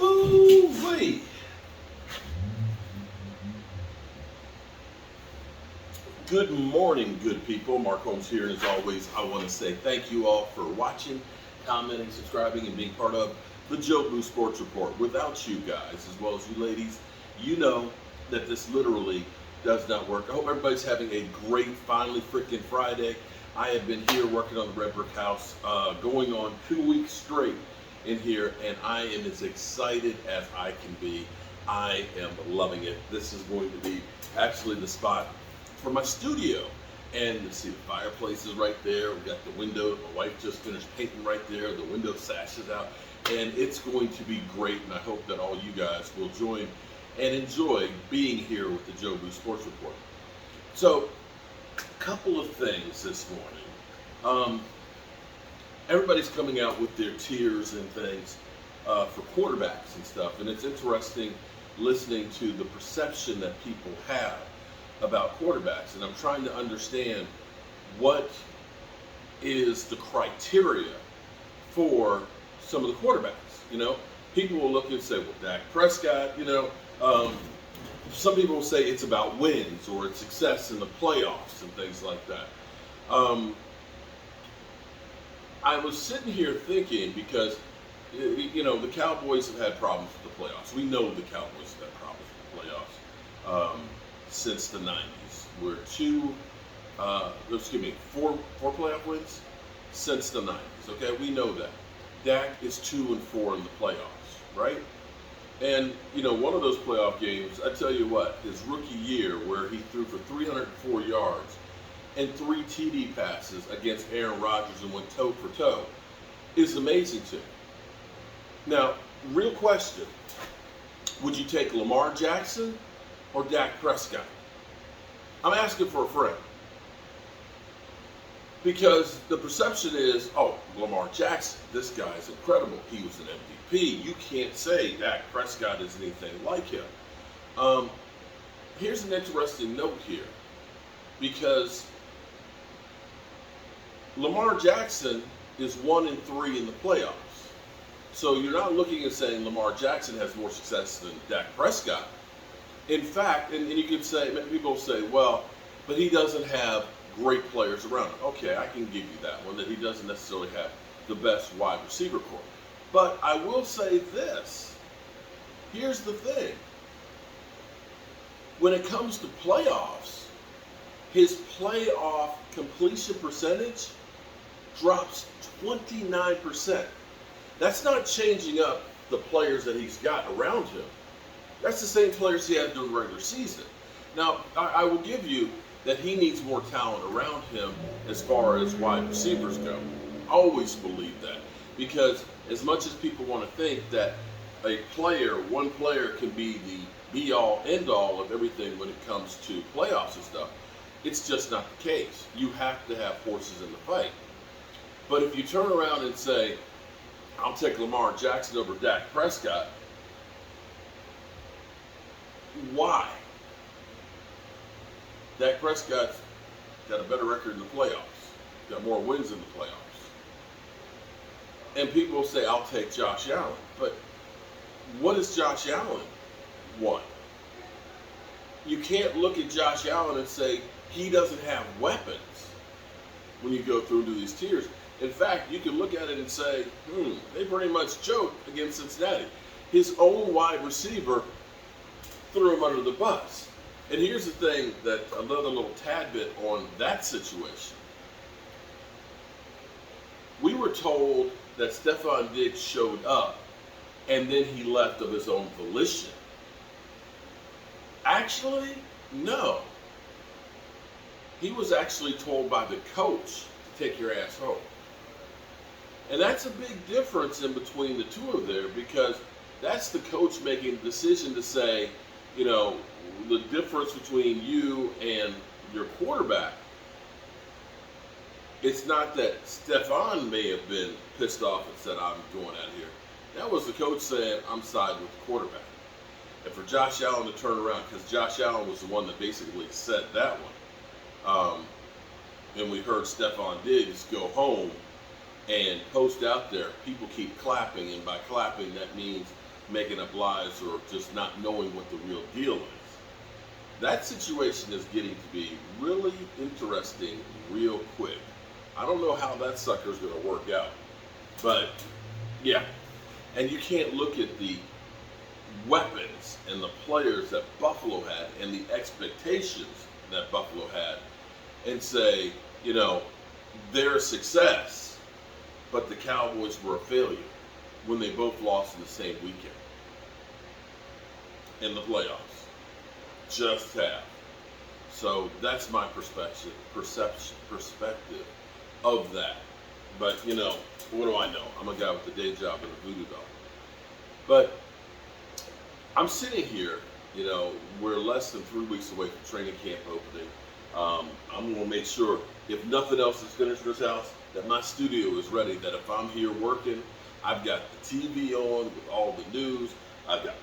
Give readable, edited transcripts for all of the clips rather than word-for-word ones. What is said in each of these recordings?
Woo-wee. Good morning, good people. Mark Holmes here, and as always, I want to say thank you all for watching, commenting, subscribing, and being part of the Joe Blue Sports Report. Without you guys, as well as you ladies, you know that this literally does not work. I hope everybody's having a great, finally freaking Friday. I have been here working on the Red Brick House, going on 2 weeks straight in here, and I am as excited as I can be. I am loving it. This is going to be actually the spot for my studio. And you see the fireplace is right there. We got the window. My wife just finished painting right there. The window sash is out. And it's going to be great. And I hope that all you guys will join and enjoy being here with the Joe Blue Sports Report. So, a couple of things this morning. Everybody's coming out with their tiers and things for quarterbacks and stuff. And it's interesting listening to the perception that people have about quarterbacks, and I'm trying to understand what is the criteria for some of the quarterbacks. You know, people will look and say, well, Dak Prescott, some people will say it's about wins or it's success in the playoffs and things like that. I was sitting here thinking because, the Cowboys have had problems with the playoffs. We know the Cowboys have had problems with the playoffs. Since the 90s. We're four playoff wins since the 90s. Okay, we know that. Dak is 2-4 in the playoffs, right? And one of those playoff games, I tell you what, his rookie year where he threw for 304 yards and 3 TD passes against Aaron Rodgers and went toe for toe is amazing to me. Now, real question, would you take Lamar Jackson or Dak Prescott? I'm asking for a friend. Because the perception is, oh, Lamar Jackson, this guy's incredible. He was an MVP. You can't say Dak Prescott is anything like him. Here's an interesting note here. Because Lamar Jackson is 1-3 in the playoffs. So you're not looking and saying Lamar Jackson has more success than Dak Prescott. In fact, and you could say, people say, well, but he doesn't have great players around him. Okay, I can give you that one, that he doesn't necessarily have the best wide receiver core. But I will say this. Here's the thing. When it comes to playoffs, his playoff completion percentage drops 29%. That's not changing up the players that he's got around him. That's the same players he had during the regular season. Now, I will give you that he needs more talent around him as far as wide receivers go. I always believe that. Because as much as people want to think that one player can be the be-all, end-all of everything when it comes to playoffs and stuff, it's just not the case. You have to have horses in the fight. But if you turn around and say, I'll take Lamar Jackson over Dak Prescott, why? Dak Prescott's got a better record in the playoffs, got more wins in the playoffs. And people will say, I'll take Josh Allen. But what has Josh Allen won? You can't look at Josh Allen and say he doesn't have weapons when you go through to these tiers. In fact, you can look at it and say, they pretty much joked against Cincinnati. His own wide receiver threw him under the bus. And here's the thing, that another little tad bit on that situation. We were told that Stephon Diggs showed up and then he left of his own volition. Actually, no. He was actually told by the coach to take your ass home. And that's a big difference in between the two of there, because that's the coach making the decision to say, the difference between you and your quarterback. It's not that Stephon may have been pissed off and said, I'm going out of here. That was the coach saying, I'm siding with the quarterback. And for Josh Allen to turn around, because Josh Allen was the one that basically said that one. And we heard Stephon Diggs go home and post out there, people keep clapping, and by clapping that means making up lies or just not knowing what the real deal is. That situation is getting to be really interesting real quick. I don't know how that sucker's going to work out. But, yeah. And you can't look at the weapons and the players that Buffalo had and the expectations that Buffalo had and say, you know, they're a success, but the Cowboys were a failure when they both lost in the same weekend in the playoffs. Just have. So that's my perspective of that. But, you know, what do I know? I'm a guy with a day job and a voodoo doll. But I'm sitting here, you know, we're less than 3 weeks away from training camp opening. I'm going to make sure, if nothing else is finished in this house, that my studio is ready, that if I'm here working, I've got the TV on with all the news. I've got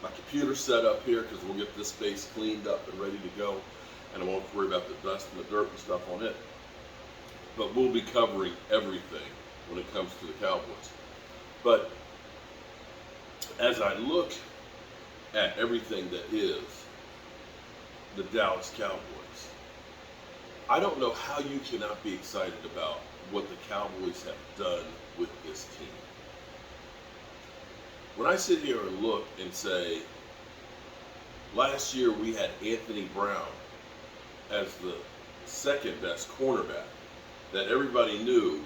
my computer set up here because we'll get this space cleaned up and ready to go. And I won't worry about the dust and the dirt and stuff on it. But we'll be covering everything when it comes to the Cowboys. But as I look at everything that is the Dallas Cowboys, I don't know how you cannot be excited about what the Cowboys have done with this team. When I sit here and look and say, last year we had Anthony Brown as the second best cornerback, that everybody knew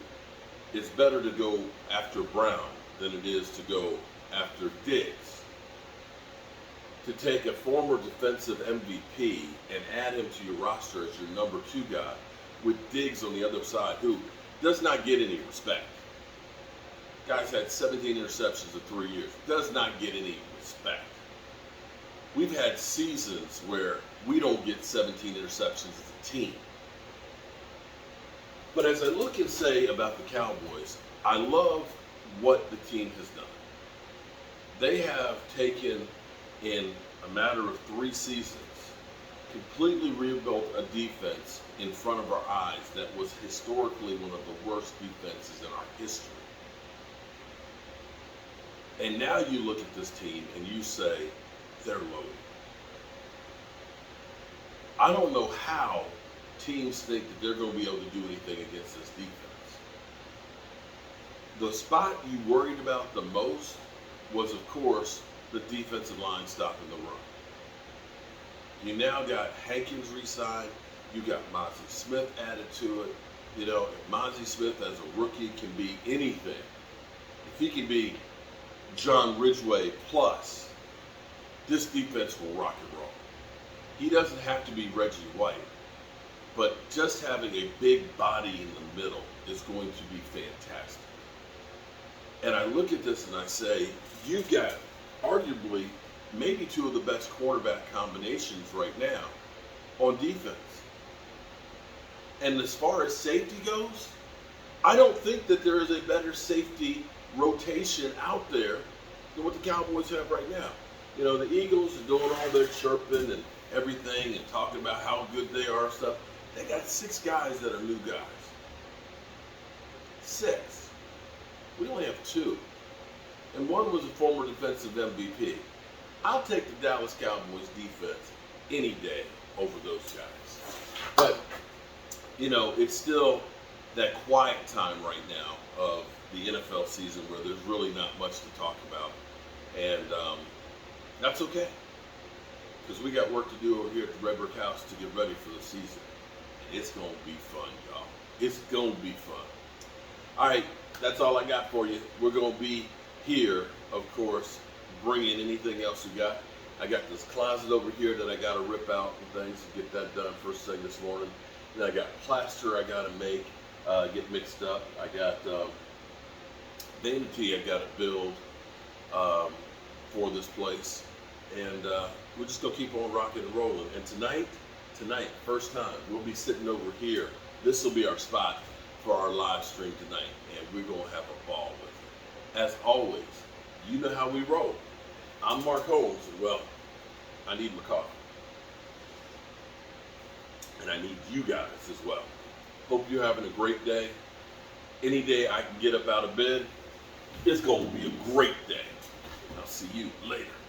it's better to go after Brown than it is to go after Diggs. To take a former defensive MVP and add him to your roster as your number 2 guy with Diggs on the other side, who does not get any respect. Guy's had 17 interceptions in 3 years. Does not get any respect. We've had seasons where we don't get 17 interceptions as a team. But as I look and say about the Cowboys, I love what the team has done. They have taken, in a matter of 3 seasons, completely rebuilt a defense in front of our eyes that was historically one of the worst defenses in our history. And now you look at this team and you say, they're loaded. I don't know how teams think that they're going to be able to do anything against this defense. The spot you worried about the most was, of course, the defensive line stopping the run. You now got Hankins re-signed. You got Mozzie Smith added to it. You know, if Mozzie Smith as a rookie can be anything, if he can be John Ridgeway plus, this defense will rock and roll. He doesn't have to be Reggie White, but just having a big body in the middle is going to be fantastic. And I look at this and I say, you've got arguably maybe 2 of the best quarterback combinations right now on defense. And as far as safety goes, I don't think that there is a better safety rotation out there than what the Cowboys have right now. You know, the Eagles are doing all their chirping and everything and talking about how good they are and stuff. They got 6 guys that are new guys. 6. We only have 2. And one was a former defensive MVP. I'll take the Dallas Cowboys defense any day over those guys. But, you know, it's still that quiet time right now of the NFL season where there's really not much to talk about. And that's okay. Because we got work to do over here at the Red Brick House to get ready for the season. And it's going to be fun, y'all. It's going to be fun. All right, that's all I got for you. We're going to be here, of course, bringing anything else we got. I got this closet over here that I got to rip out and things to get that done first thing this morning. Then I got plaster I got to make, get mixed up. I got vanity I got to build for this place. And we're just going to keep on rocking and rolling. And tonight, first time, we'll be sitting over here. This will be our spot for our live stream tonight. And we're going to have a ball with it. As always, you know how we roll. I'm Mark Holmes, and well, I need my coffee. And I need you guys as well. Hope you're having a great day. Any day I can get up out of bed, it's going to be a great day. I'll see you. you later.